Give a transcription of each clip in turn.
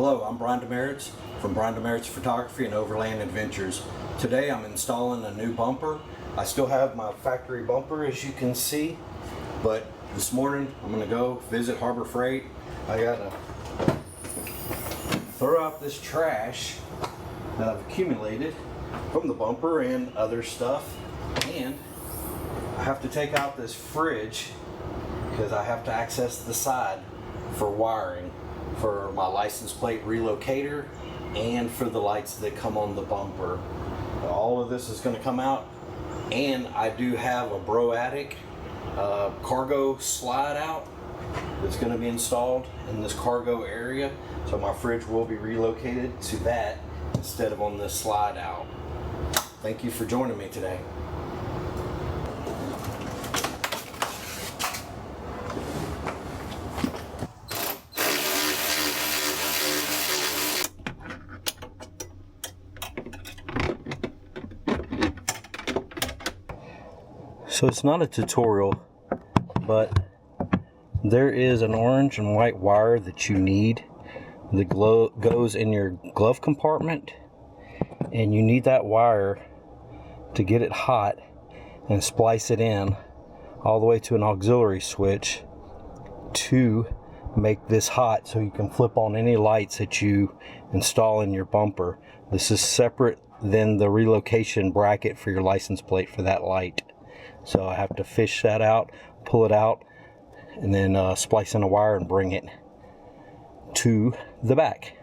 Hello, I'm Brian Demerits from Brian Demerits Photography and Overland Adventures. Today I'm installing a new bumper. I still have my factory bumper, as you can see, but this morning I'm going to go visit Harbor Freight. I got to throw out this trash that I've accumulated from the bumper and other stuff, and I have to take out this fridge because I have to access the side for wiring for my license plate relocator and for the lights that come on the bumper. All of this is going to come out, and I do have a Broatic cargo slide out that's going to be installed in this cargo area, so my fridge will be relocated to that instead of on this slide out. Thank you for joining me today. So it's not a tutorial, but there is an orange and white wire that you need that goes in your glove compartment, and you need that wire to get it hot and splice it in all the way to an auxiliary switch to make this hot so you can flip on any lights that you install in your bumper. This is separate than the relocation bracket for your license plate for that light. So I have to fish that out, pull it out, and then splice in a wire and bring it to the back.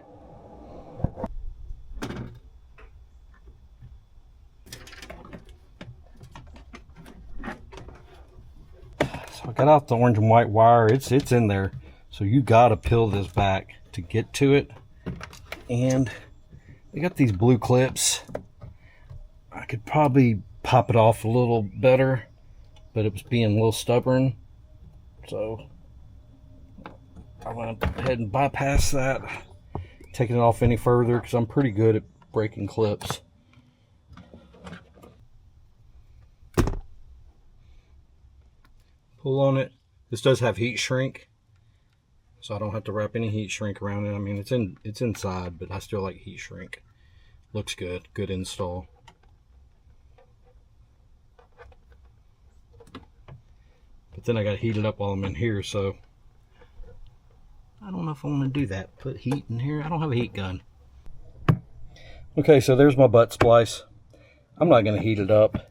So I got out the orange and white wire. It's in there. So you gotta peel this back to get to it. And I got these blue clips. I could probably pop it off a little better, but it was being a little stubborn, so I went ahead and bypass that, taking it off any further because I'm pretty good at breaking clips. Pull on it. This does have heat shrink, so I don't have to wrap any heat shrink around it. I mean, it's inside, but I still like heat shrink. Looks good. Good install. But then I got to heat it up while I'm in here, so I don't know if I want to do that. Put heat in here. I don't have a heat gun. Okay, so there's my butt splice. I'm not going to heat it up.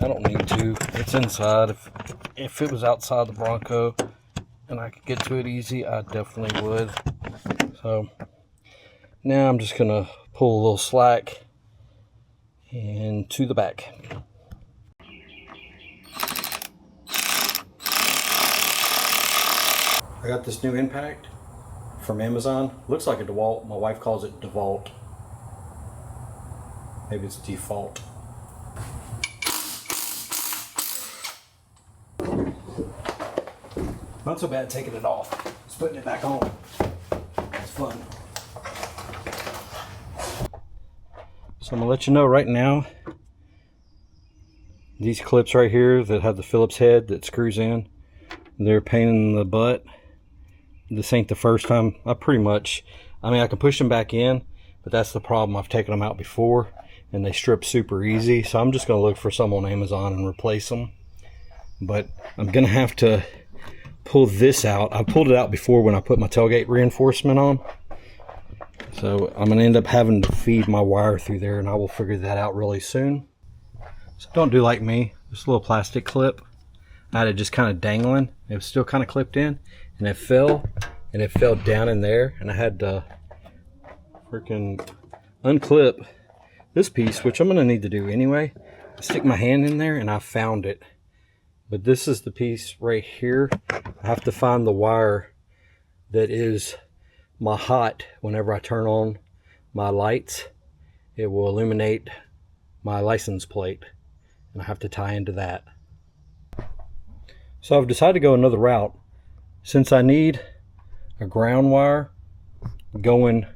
I don't need to. It's inside. If it was outside the Bronco and I could get to it easy, I definitely would. So now I'm just going to pull a little slack into the back. I got this new impact from Amazon. Looks like a DeWalt. My wife calls it DeVault. Maybe it's default. Not so bad taking it off. Just putting it back on. It's fun. So I'm gonna let you know right now, these clips right here that have the Phillips head that screws in, they're a pain in the butt. This ain't the first time. I mean, I can push them back in, but that's the problem. I've taken them out before and they strip super easy. So I'm just going to look for some on Amazon and replace them. But I'm going to have to pull this out. I pulled it out before when I put my tailgate reinforcement on. So I'm going to end up having to feed my wire through there, and I will figure that out really soon. So don't do like me. This little plastic clip, I had it just kind of dangling. It was still kind of clipped in, and it fell down in there, and I had to freaking unclip this piece, which I'm going to need to do anyway. I stick my hand in there and I found it, but this is the piece right here. I have to find the wire that is my hot. Whenever I turn on my lights, it will illuminate my license plate, and I have to tie into that. So I've decided to go another route. Since I need a ground wire going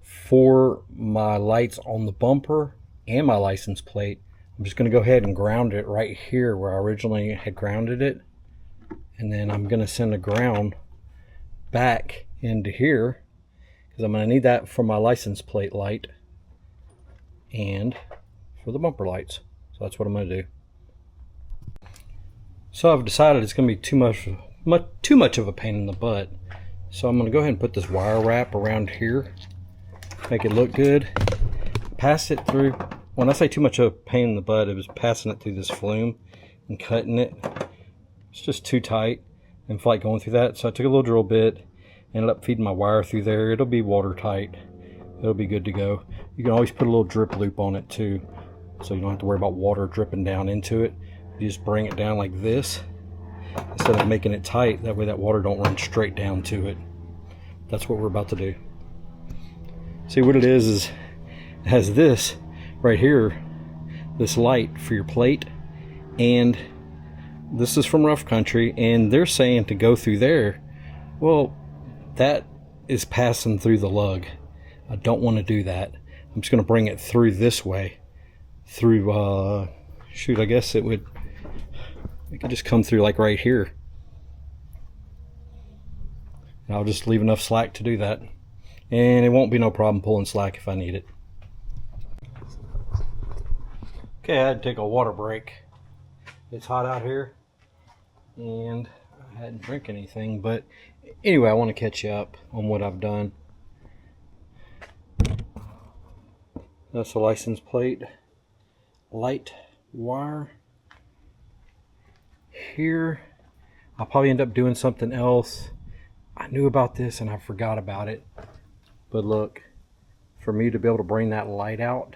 for my lights on the bumper and my license plate, I'm just going to go ahead and ground it right here where I originally had grounded it, and then I'm going to send a ground back into here because I'm going to need that for my license plate light and for the bumper lights. So that's what I'm going to do. So I've decided it's going to be too much of a pain in the butt. So I'm going to go ahead and put this wire wrap around here, make it look good, pass it through. When I say too much of a pain in the butt, it was passing it through this flume and cutting it. It's just too tight and felt like going through that. So I took a little drill bit, ended up feeding my wire through there. It'll be watertight. It'll be good to go. You can always put a little drip loop on it too, so you don't have to worry about water dripping down into it. You just bring it down like this instead of making it tight. That way that water don't run straight down to it. That's what we're about to do. See what it is it has this right here, this light for your plate, and this is from Rough Country, and they're saying to go through there. Well, that is passing through the lug. I don't want to do that. I'm just going to bring it through this way. Through, shoot, I guess it could just come through like right here. And I'll just leave enough slack to do that. And it won't be no problem pulling slack if I need it. Okay, I had to take a water break. It's hot out here, and I hadn't drank anything, but anyway, I want to catch you up on what I've done. That's the license plate light wire. Here, I'll probably end up doing something else. I knew about this and I forgot about it. But look, for me to be able to bring that light out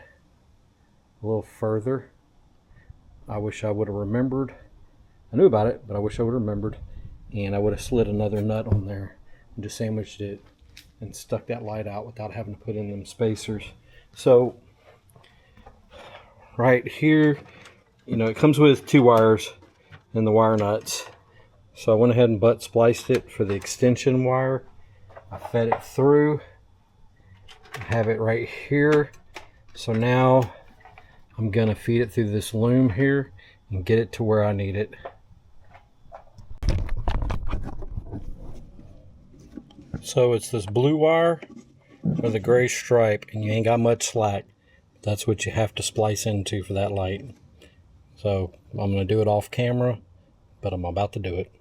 a little further, I wish I would have remembered. I knew about it, but I wish I would have remembered. And I would have slid another nut on there and just sandwiched it and stuck that light out without having to put in them spacers. So right here, it comes with 2 wires and the wire nuts. So I went ahead and butt spliced it for the extension wire. I fed it through. I have it right here. So now I'm gonna feed it through this loom here and get it to where I need it. So it's this blue wire with a gray stripe, and you ain't got much slack. That's what you have to splice into for that light. So I'm going to do it off camera, but I'm about to do it.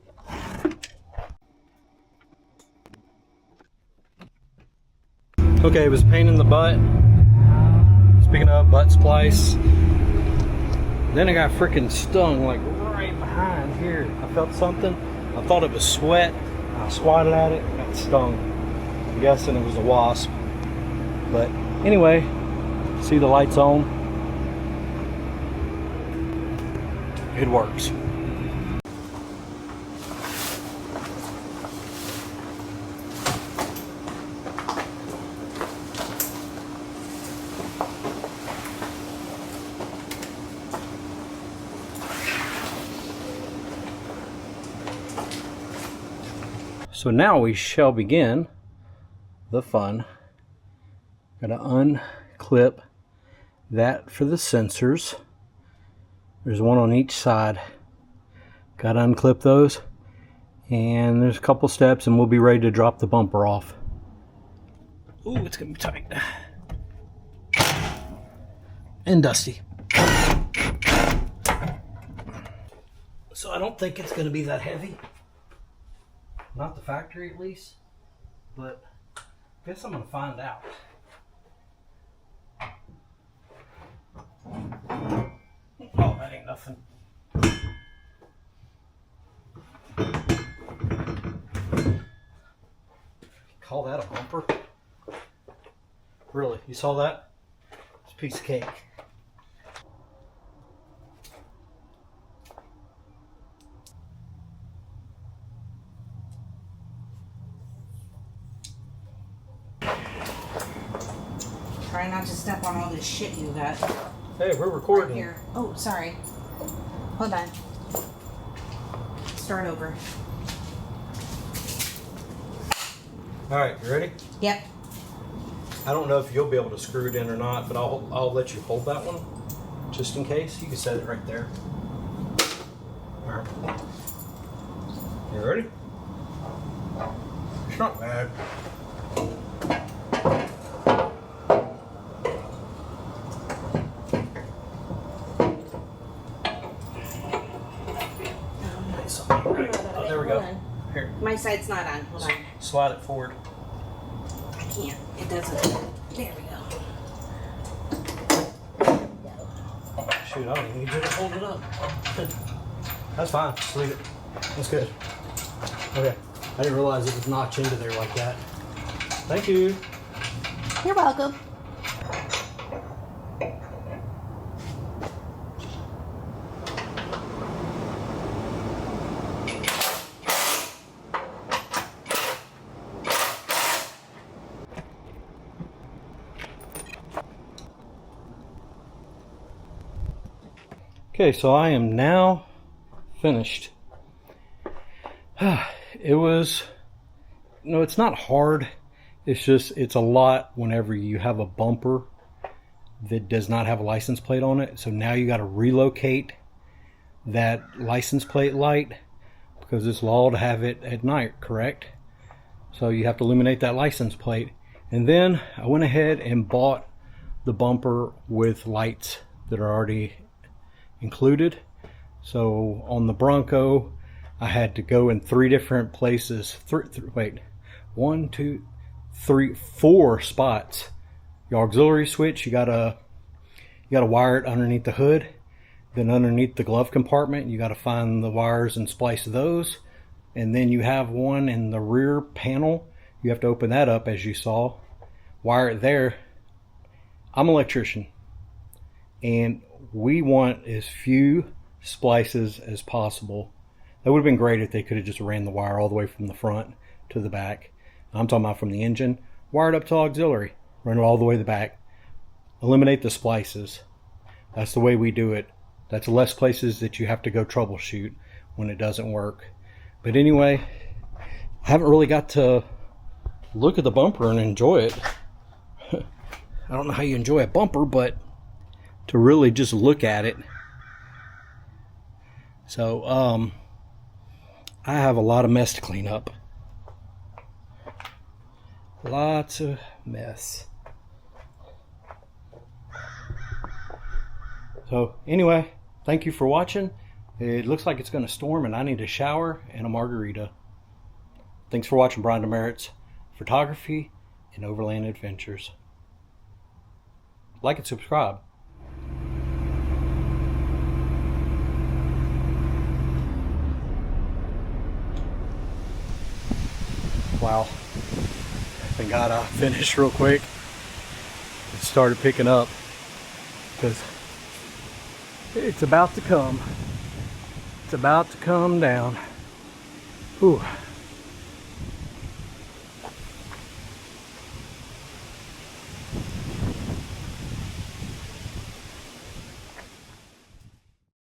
Okay, it was a pain in the butt. Speaking of butt splice, then I got freaking stung like right behind here. I felt something. I thought it was sweat. I swatted at it and got stung. I'm guessing it was a wasp. But anyway, see the lights on? It works. So now we shall begin the fun. Gotta unclip that for the sensors. There's one on each side. Gotta unclip those, and there's a couple steps and we'll be ready to drop the bumper off. Ooh, it's gonna be tight and dusty. So I don't think it's gonna be that heavy. Not the factory at least, but I guess I'm gonna find out. Oh, that ain't nothing. Call that a bumper? Really, you saw that? It's a piece of cake. Try not to step on all this shit you got. Hey, we're recording. Right here. Oh, sorry. Hold on. Start over. All right, you ready? Yep. I don't know if you'll be able to screw it in or not, but I'll let you hold that one just in case. You can set it right there. All right. You ready? It's not bad. Here. My side's not on. Hold on. Slide it forward. I can't. It doesn't. There we go. Shoot, I don't even need you to hold it up. That's fine. Just leave it. That's good. Okay. I didn't realize it would notch into there like that. Thank you. You're welcome. Okay, so I am now finished. It was, no, it's not hard. It's just, it's a lot whenever you have a bumper that does not have a license plate on it. So now you got to relocate that license plate light because it's law to have it at night, correct? So you have to illuminate that license plate. And then I went ahead and bought the bumper with lights that are already included. So on the Bronco, I had to go in 3 different places. One, two, three, 4 spots. Your auxiliary switch, you gotta wire it underneath the hood. Then underneath the glove compartment, you gotta find the wires and splice those. And then you have one in the rear panel. You have to open that up, as you saw. Wire it there. I'm an electrician, and we want as few splices as possible. That would have been great if they could have just ran the wire all the way from the front to the back. I'm talking about from the engine, wired up to auxiliary, run it all the way to the back. Eliminate the splices. That's the way we do it. That's less places that you have to go troubleshoot when it doesn't work. But anyway, I haven't really got to look at the bumper and enjoy it. I don't know how you enjoy a bumper, but to really just look at it. So, I have a lot of mess to clean up. Lots of mess. So, anyway, thank you for watching. It looks like it's going to storm and I need a shower and a margarita. Thanks for watching Brian Demerits Photography and Overland Adventures. Like and subscribe. Wow. Thank God I finished real quick. It started picking up because it's about to come. It's about to come down. Whew.